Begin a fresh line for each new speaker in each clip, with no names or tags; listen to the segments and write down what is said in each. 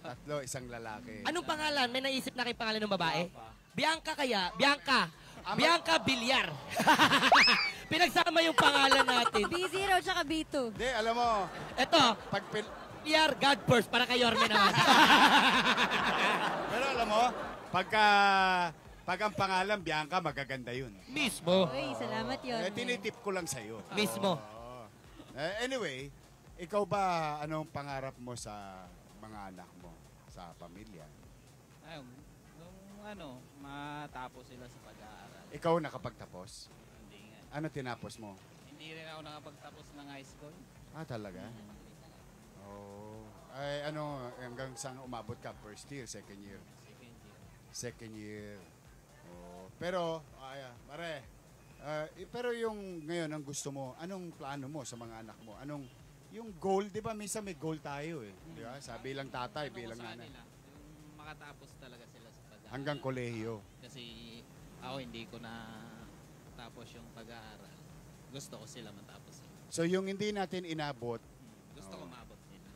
Tatlo, isang lalaki.
Anong pangalan? May naisip na kayong pangalan ng babae? Bianca kaya? Bianca. Bianca Villar. Pinagsama yung pangalan natin.
B0 tsaka B2.
Hindi, alam mo,
Ito,
pag
Villar, God first, para kay Yorme naman.
pero alam mo, pag ang pangalan, Bianca, magaganda yun.
Mismo.
Uy, salamat yun.
Tinitip ko lang sa'yo.
Mismo.
Anyway, ikaw ba, anong pangarap mo sa mga anak mo, sa pamilya?
Ayun, yung matapos sila sa pag-aaral.
Ikaw nakapagtapos?
Hindi nga.
Ano tinapos mo?
Hindi rin ako nakapagtapos ng high school.
Talaga? Oh. Ay, hanggang saan umabot ka? First year, second year?
Second year.
Second year. Oh. Pero, pare, pero yung ngayon, ang gusto mo, anong plano mo sa mga anak mo? Yung goal, di ba? Minsan may goal tayo eh. Di ba? Sabi lang tatay, bilang
sa
nanay.
kanila, yung makatapos talaga sila sa pag-aaral.
Hanggang kolehiyo.
Kasi ako hindi ko na tapos yung pag-aaral. Gusto ko sila matapos.
So yung hindi natin inabot,
Gusto ko maabot nila.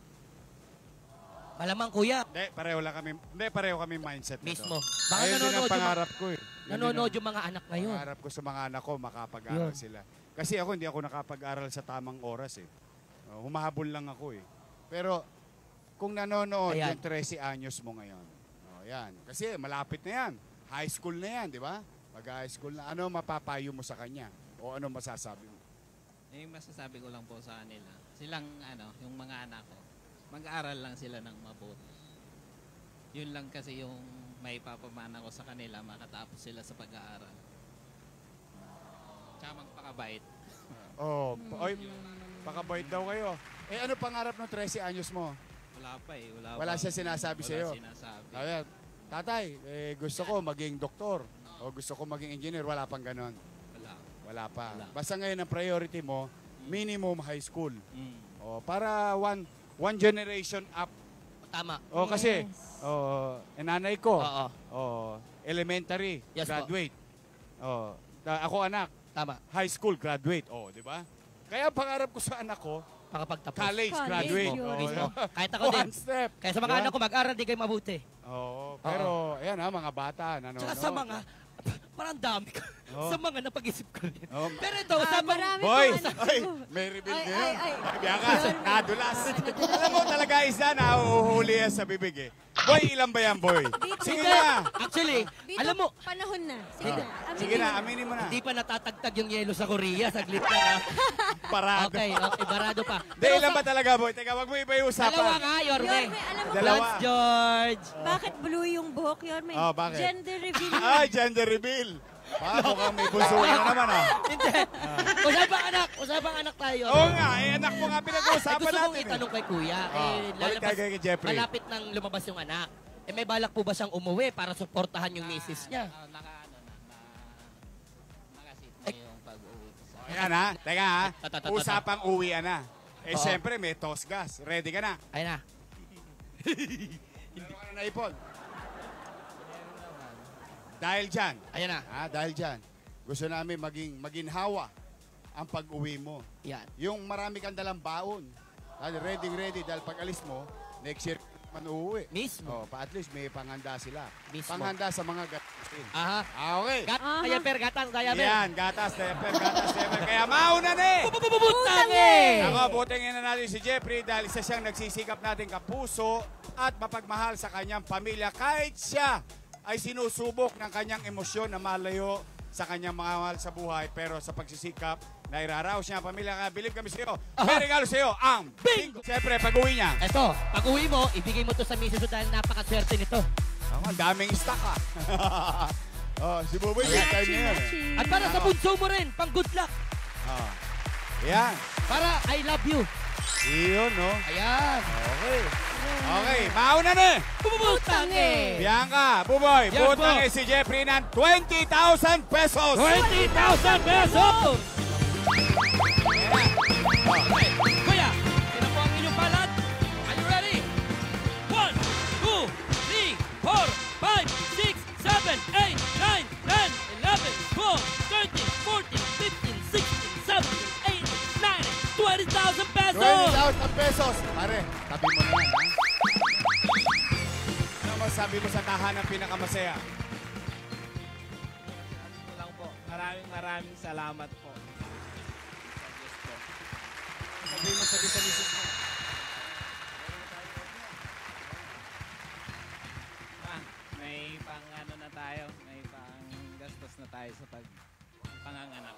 Malamang kuya.
pareho kami mindset na
Mismo.
to.
Baka
Ayun din ang
nanonood
pangarap ko eh.
Nanonood yung mga anak ngayon.
Pangarap ko sa mga anak ko, makapag-aral
Yun.
sila. Kasi ako, hindi ako nakapag-aral sa tamang oras eh. Humahabol lang ako eh. Pero kung nanonood
Ayan.
yung 13 anyos mo ngayon, yan. Kasi malapit na yan. High school na yan, di ba? Pag-high school na, ano mapapayo mo sa kanya? O ano masasabi mo?
Yung masasabi ko lang po sa kanila, silang yung mga anak ko, mag-aaral lang sila ng mabuti. Yun lang kasi yung may papamana ko sa kanila, makatapos sila sa pag-aaral. Tsaka magpakabait.
Oy, pakabait daw kayo. Ano pangarap ng 13 anyos mo?
Wala pa eh.
Wala siya sinasabi sa'yo?
Wala sinasabi.
Ayan, tatay, gusto ko maging doktor. O gusto ko maging engineer. Wala pang ganon. Wala pa.
Wala.
Basta ngayon ang priority mo, minimum high school.
Mm.
Para one generation up.
Tama.
Kasi, nanay ko,
Oo.
elementary,
Yes, po.
graduate. Ako anak,
Tama.
high school, graduate. Di ba? Kaya pangarap ko sa anak ko,
Makapagtapos.
college,
College,
graduate.
yun.
Mismo. Kahit ako din.
One step.
Kaya sa mga
Diba?
anak ko, mag-aral di kayo mabuti.
Pero, ayan mga bata, nanonood.
Tsaka sa mga, parang dami ko.
Oo.
Sa mga napag-isip ko rin.
Oh.
Pero ito, usapang...
marami
Boy!
pang anak
Ay,
ko.
may reveal
Ay,
ngayon.
ay.
Bianca, nadulas. Alam mo talaga isa na uhuhuli yan sa bibig eh. Boy, ilan ba yan, boy? Sige
Hindi.
na.
Actually,
Dito,
alam mo,
panahon na. Sige na.
Sige na, aminin mo na.
hindi pa natatagtag yung yelo sa Korea. Saglit na nga.
Parado.
Okay, barado pa.
Hindi, ilan ba talaga, boy? Teka, wag mo iba yung usapan.
Dalawa nga, Yorme.
Yorme, alam mo
Dalawa.
Congrats, George.
bakit blue yung buhok, Yorme?
Bakit?
Gender reveal.
Ay, gender reveal. Mukhang may bunso na naman
Hindi. Usapang anak tayo.
Oo nga, anak mo nga
Ay,
pinag-uusapan
gusto kong
natin.
itanong kay Kuya.
Balik tayo kay Jeffrey.
Malapit nang lumabas yung anak. May balak po ba siyang umuwi para suportahan yung misis niya?
Nakasit na yung pag-uwi ko sa
Ayan ha, teka ha.
Tata.
Usapang uwian na.
Oo.
Siyempre, may toss gas. Ready ka na?
Ayun na.
Meron ka na naipon. Dahil dyan,
Ayun na.
dahil dyan, gusto namin maginhawa ang pag-uwi mo.
Yan.
Yung marami kang dalang baon. Ready, dahil pag alis mo, next year man uuwi.
Mismo.
At least may panghanda sila.
Mismo.
Panghanda sa mga gatin.
Aha.
Okay.
Kaya per, gatang, kaya per.
Yan, gatas, teper. Kaya mauna na eh.
Bubutang eh!
Ako, butingin na natin si Jeffrey dahil isa siyang nagsisikap natin kapuso at mapagmahal sa kanyang pamilya kahit siya ay sinusubok ng kanyang emosyon na malayo sa kanyang mga mahal sa buhay pero sa pagsisikap na iraraos niya ang pamilya. Kaya believe kami sa iyo. May regalo sa iyo ang bingo. Siyempre, pag-uwi niya.
Eto, pag uwi mo, ibigay mo to sa misis mo dahil napakaswerte nito.
Ang daming stock si Buboy, may time niya yun.
At para sa bunso mo rin, pang good luck.
Yan.
Para I love you.
Iyon, no?
Ayan.
Okay, mauna na eh.
Bubutang eh!
Bianca, Buboy,
Yes,
butang
po.
si Jeffrey ng 20,000 pesos.
20,000 pesos! Okay. Kuya, sino po ang inyong palad? Are you ready? 1, 2, 3, 4, 5, 6, 7, 8, 9, 10, 11, 12, 13, 14, 15, 16, 17, 18, 19, 20,000 pesos!
20,000 pesos. Pare, tabi mo na yan, ha? masasabi mo sa tahanang pinakamasaya?
Ano lang po, maraming salamat po. Sa Diyos po.
Sabihin mo sa misis mo.
May pang ano na tayo, may pang gastos na tayo sa panganganak.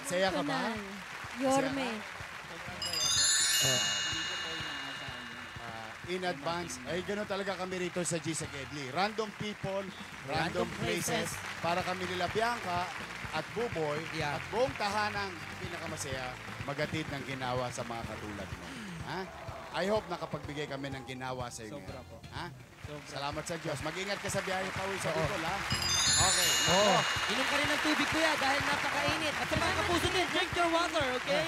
Masaya ka ba?
Personal. Yorme.
Sobrang saya po. Hindi ko po inaasahan yun.
In advance, ay gano'n talaga kami rito sa G sa Gedli. Random people, random places, para kami nila Bianca at Buboy at buong tahanang pinakamasaya magatid ng ginawa sa mga katulad mo. Ha? I hope nakapagbigay kami ng ginawa sa iyo.
Sobra
ngayon.
po.
Ha?
Sobra.
Salamat sa Diyos. Mag-ingat ka sa biyahe pa uwi sa Bicol, ha? Okay.
Inom ka rin ng tubig, kuya, dahil napakainit. At sa mga kapuso din, drink your water, okay?